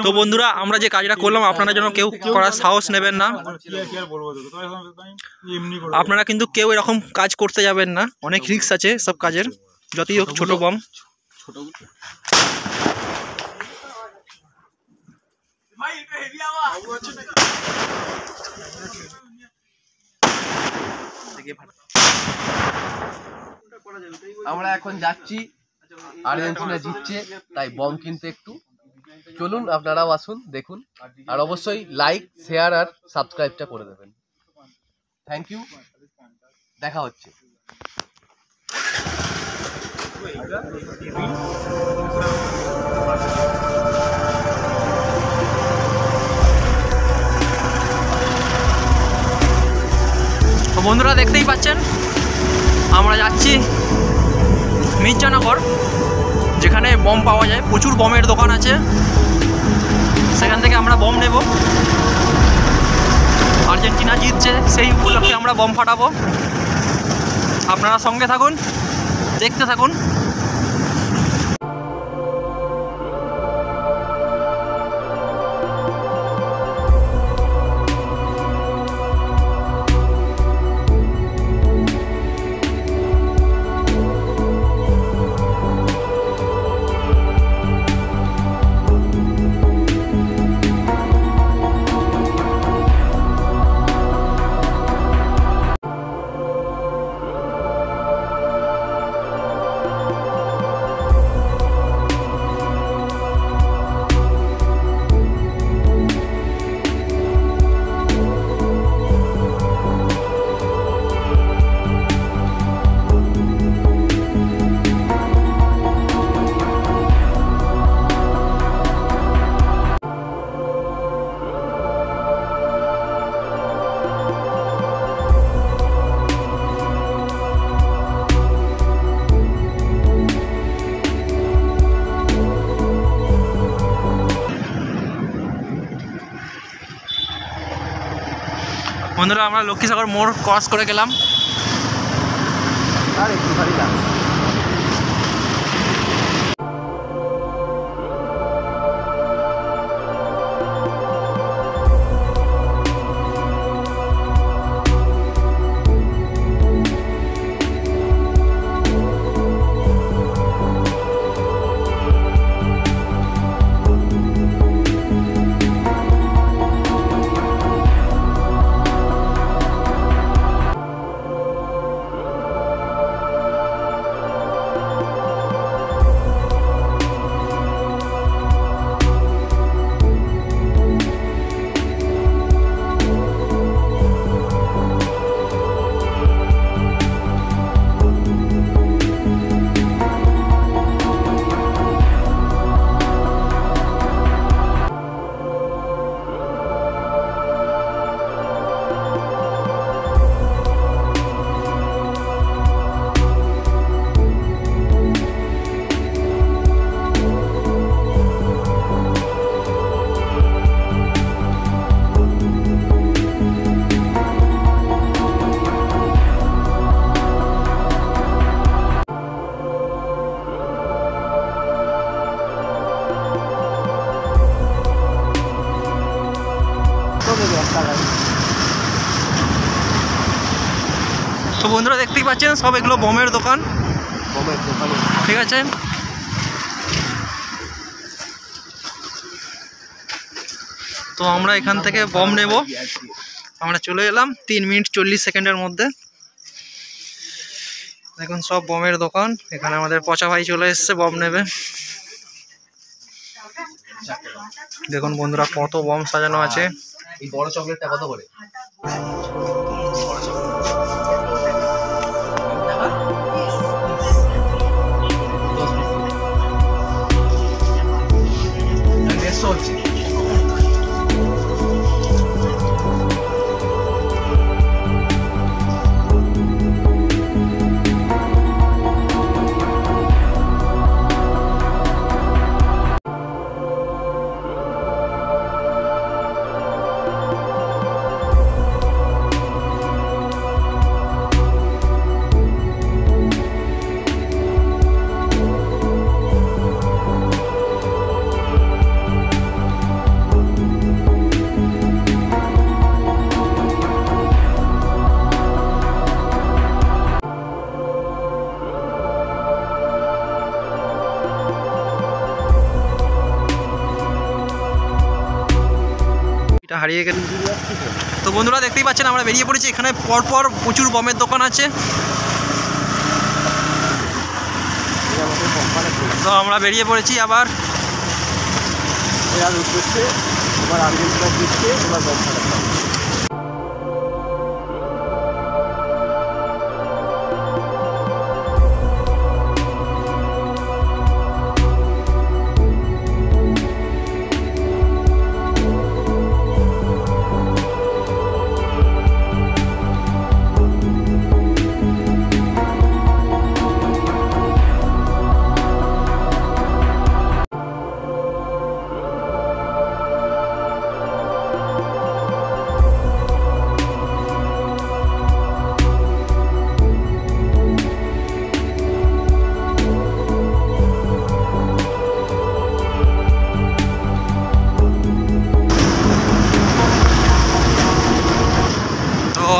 তো বন্ধুরা আমরা যে কাজটা করলাম আপনারা যেন কেউ করার সাহস নেবেন না, আপনারা কিন্তু কেউ এরকম কাজ করতে যাবেন না, অনেক রিস্ক আছে সব কাজের, যতই হোক ছোট বম। আমরা এখন যাচ্ছি, আর্জেন্টিনা জিতছে তাই বম কিনতে। একটু চলুন আপনারাও আসুন দেখুন, আর অবশ্যই লাইক শেয়ার আর সাবস্ক্রাইবটা করে দেবেন। থ্যাংক ইউ, দেখা হচ্ছে। তো বন্ধুরা দেখতেই পাচ্ছেন আমরা যাচ্ছি মির্জানগর, যেখানে বম পাওয়া যায়, প্রচুর বমের দোকান আছে, সেখান থেকে আমরা বম নেব। আর্জেন্টিনা জিতছে সেই উপলক্ষে আমরা বম ফাটাবো। আপনারা সঙ্গে থাকুন, দেখতে থাকুন। বন্ধুরা আমরা লক্ষ্মীসাগর মোড় ক্রস করে গেলাম। আর একটু ভারী লাগছে। তো বন্ধুরা দেখতেই পাচ্ছেন সব এগুলো বমের দোকান, ঠিক আছে। তো আমরা এখান থেকে বম নেব, আমরা চলে এলাম 3 মিনিট 40 সেকেন্ডের মধ্যে। দেখুন সব বমের দোকান, এখানে আমাদের পচা ভাই চলে এসছে বম নেবে। দেখুন বন্ধুরা কত বম সাজানো আছে। এই বড় চকলেটটা কত করে? বাইকটা হারিয়ে গেছে। তো বন্ধুরা দেখতেই পাচ্ছেন আমরা বেরিয়ে পড়েছি। এখানে পরপর প্রচুর বমের দোকান আছে। তো আমরা বেরিয়ে পড়েছি আবার উদ্দেশ্যে। এবার আর্জেন্টিনা জিতছে, এবার বম ফাটাচ্ছে।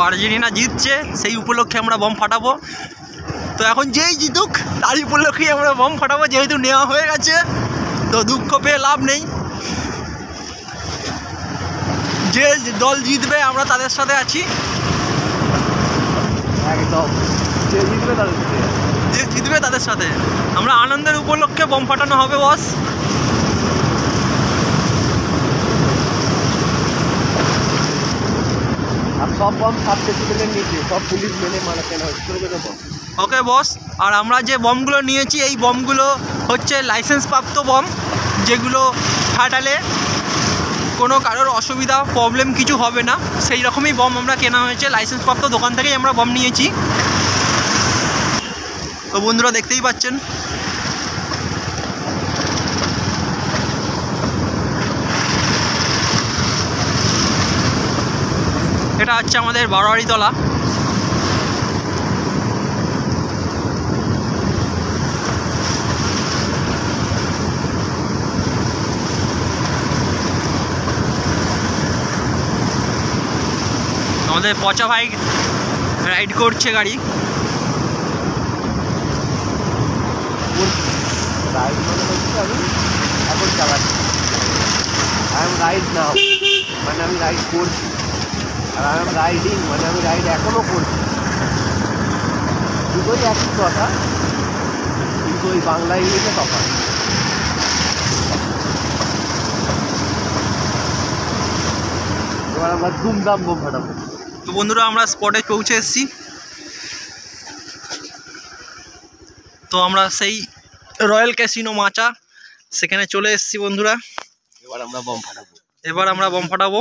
আর্জেন্টিনা জিতছে, সেই উপলক্ষে আমরা বম ফাটাবো। তো এখন যেই জিতুক তারই উপলক্ষেই আমরা বম ফাটাবো, যেহেতু নেওয়া হয়ে গেছে। তো দুঃখ পেয়ে লাভ নেই, যে দল জিতবে আমরা তাদের সাথে আছি। একদম, যে জিতবে তাদের সাথে আমরা আনন্দের উপলক্ষে বম ফাটানো হবে বস। আর সব বম 7 ডেসিবেলের নিচে, সব পুলিশ মেনে মানাতে না ছোটো ছোটো বম। ওকে বস। আর আমরা যে বমগুলো নিয়েছি এই বমগুলো হচ্ছে লাইসেন্স প্রাপ্ত বম, যেগুলো ফাটালে কোনো কারোর অসুবিধা প্রবলেম কিছু হবে না, সেই রকমই বম আমরা কেনা হয়েছে। লাইসেন্স প্রাপ্ত দোকান থেকেই আমরা বম নিয়েছি। তো বন্ধুরা দেখতেই পাচ্ছেন এটা হচ্ছে আমাদের বারোয়ারিতলা। আমাদের পচা ভাই রাইড করছে গাড়ি। রাইড মানে হচ্ছে আমি এখন চালাচ্ছি, আই এম রাইড নাও মানে আমি রাইড করছি, আর আই এম রাইডিং মানে আমি রাইড এখনও করছি। দুটোই একই কথা, কিন্তু ওই বাংলা ইংলিশে তফাৎ। এবার আমরা ধুমধাম বোম ফাটাবো। তো বন্ধুরা আমরা স্পটে পৌঁছে এসেছি। তো আমরা সেই রয়্যাল ক্যাসিনো মাচা সেখানে চলে এসেছি বন্ধুরা। এবার আমরা বম ফাটাবো।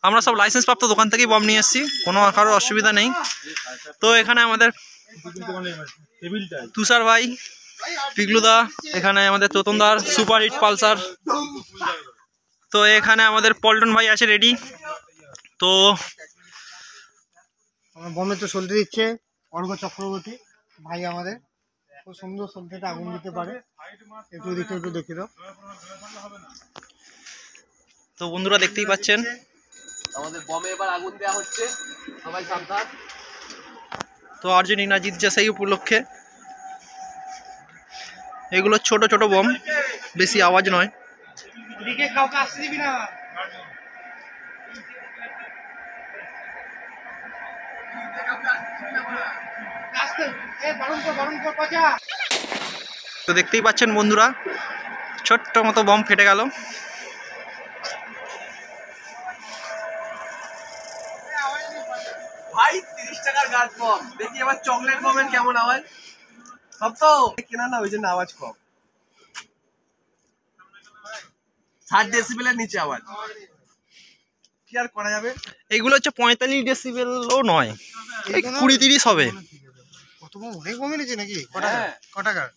আমরা সব লাইসেন্স প্রাপ্ত দোকান থেকেই বম নিয়ে এসেছি, কোনো কারোর অসুবিধা নেই। তো এখানে আমাদের তুষার ভাই, পিগলুদা, এখানে আমাদের তোতনদার সুপার হিট পালসার। তো এখানে আমাদের পল্টন ভাই আছে রেডি। তো আমার বমে তো সলতে দিচ্ছে অর্ঘ চক্রবর্তী ভাই, আমাদের খুব সুন্দর সলতেটা আগুন দিতে পারে। একটু দেখে দাও। তো বন্ধুরা দেখতেই পাচ্ছেন আমাদের বমে এবার আগুন দেওয়া হচ্ছে, সবাই সাবধান। তো আর্জেন্টিনা জিতছে সেই উপলক্ষে। এগুলো ছোট ছোট বম, বেশি আওয়াজ নয়। কাউকে আসতে দিবি না। তো দেখতেই পাচ্ছেন বন্ধুরা ছোট্ট মতো বম ফেটে গেল। ভাই 30 টাকার গাছ বম, দেখি এবার চকলেট বমের কেমন আওয়াজ। সব তো কেনা না, ওই জন্য আওয়াজ কম। 60 ডেসিবেলের নিচে আওয়াজ, কি আর করা যাবে। এগুলো হচ্ছে 45 ডেসিবেলও নয়, 20-30 হবে। কত বম, অনেক বম এনেছে নাকি? ক টাকার?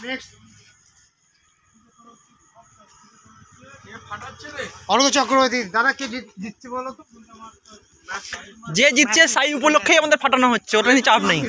নেক্সট অর্ঘ চক্রবর্তী। দাদা কে জিতছে বলো তো? যে জিতছে সেই উপলক্ষেই আমাদের ফাটানো হচ্ছে, ওটা নিয়ে চাপ নেই।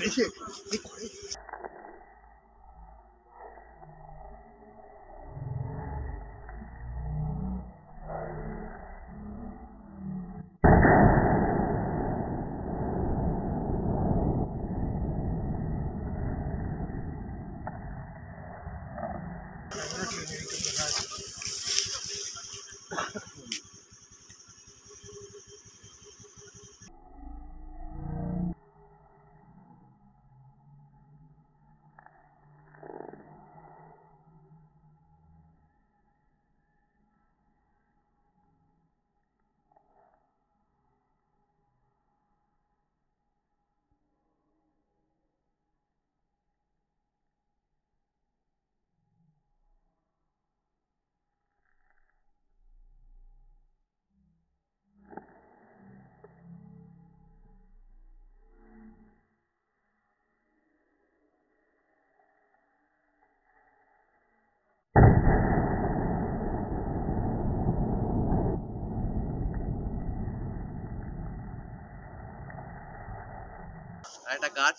আর একটা গাছ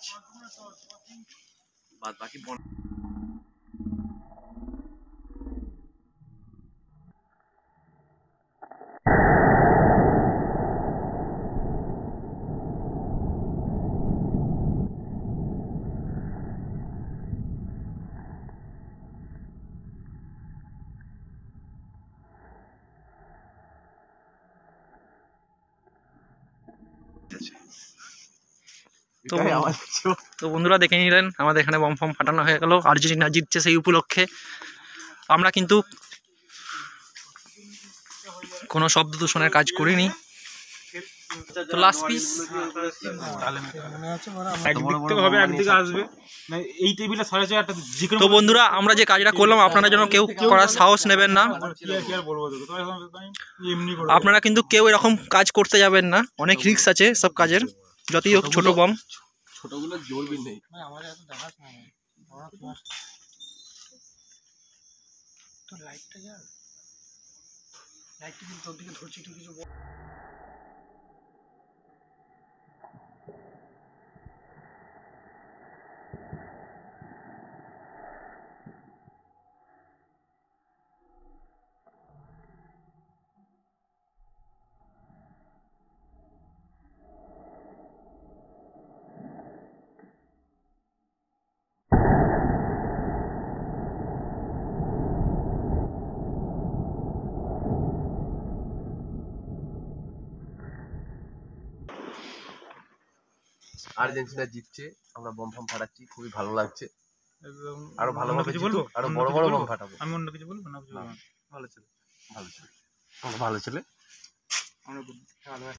বাদ বাকি বন। তো বন্ধুরা দেখে নিলেন আমাদের এখানে বম ফম ফাটানো হয়ে গেল। আর্জেন্টিনা জিতছে সেই উপলক্ষে আমরা কিন্তু কোনো শব্দ দূষণের কাজ করিনি। তো লাস্ট পিস তো বন্ধুরা আমরা যে কাজটা করলাম আপনারা যেন কেউ করার সাহস নেবেন না। আপনারা কিন্তু কেউ এরকম কাজ করতে যাবেন না, অনেক রিস্ক আছে সব কাজের। যতই হোক ছোট বম, ছোটগুলো জ্বলবি নেই। আর্জেন্টিনা জিতছে, আমরা বম ফম ফাটাচ্ছি, খুবই ভালো লাগছে। আরো ভালো কিছু বলবো, আরো বড় বড় বম ফাটাবো। আমি অন্য কিছু বলবো না, ভালো ছেলে, ভালো ছেলে, ভালো ছেলে।